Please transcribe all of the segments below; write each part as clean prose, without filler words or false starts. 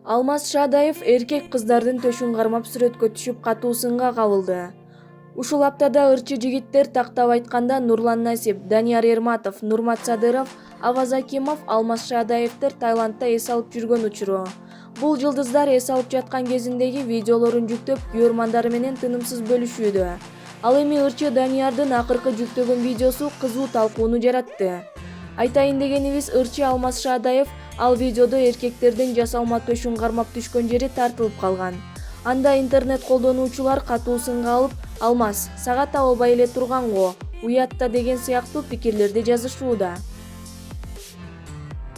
Алмаз Шаадаев эркек кыздардын төшүн кармап сүрөткө түшүп катуу сынга кабылды. Ушул аптада ырчы жигиттер тактап айтканда Нурлан Насип, Данияр Эрматов, Нурмат Садыров, Аваз Акимов, Алмаз Шаадаевдер Таиландда эс алып жүргөн учуру. Бул жылдыздар эс алып жаткан кезиндеги видеолорун жүктөп, күйөрмандары менен тынымсыз бөлүшүүдө. Ал эми ырчы Даниярдын акыркы жүктөгөн видеосу кызуу талкууну жаратты. Айтайын дегенибиз, ырчы Алмаз Шаадаев ал видеодо эркектердин жасалма төшүн кармап түшкөн жери тартылып калган. Анда интернет колдонуучулар катуу сынга алып, Алмаз, сага табылбай эле турган го, уятта деген сыяктуу пикирлерди жазышууда.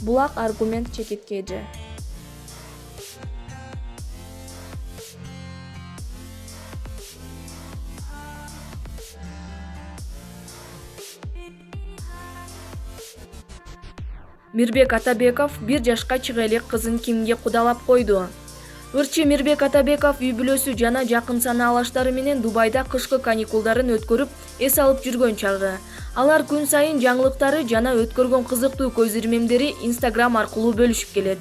Булак аргумент чекиткеже. Мирбек Атабеков 1 жашка чыга элек кызын кимге кудалап койду. Ырчы Мирбек Атабеков үй бүлөсү жана жакын санаалаштары менен Дубайда кышкы каникулдарын өткөрүп, эс алып жүргөн чагы. Алар күн сайын жаңылыктары жана өткөргөн кызыктуу көз ирмемдери Instagram аркылуу бөлүшүп келет.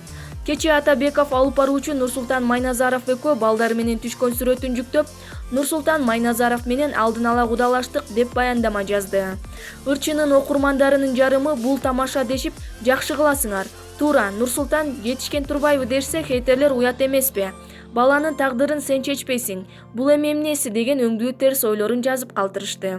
Кечээ Атабеков алып баруучу Нурсултан Майназаров экөө балдары менен түшкөн сүрөтүн жүктөп, Нурсултан Майназаров менен алдын ала кудалаштык деп баяндама жазды. Ырчынын окурмандарынын жарымы бул тамаша дешип, жакшы кыласыңар. Туура, Нурсултан жетишкен турбайбы дешсе, хейтерлер уят эмеспи? Баланын тагдырын сен чечпейсиң. Бул эми эмнеси деген өңдүү терс ойлорун жазып калтырышты.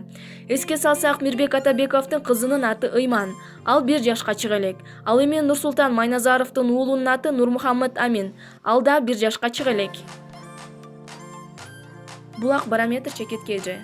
Эске салсак, Мирбек Атабековдун кызынын аты Ыйман. Ал 1 жашка чыга элек. Ал эми Нурсултан Майназаровдун уулунун аты Нурмухаммед Амин. Ал да 1 жашка чыга элек. Булак барометр чекиткеже.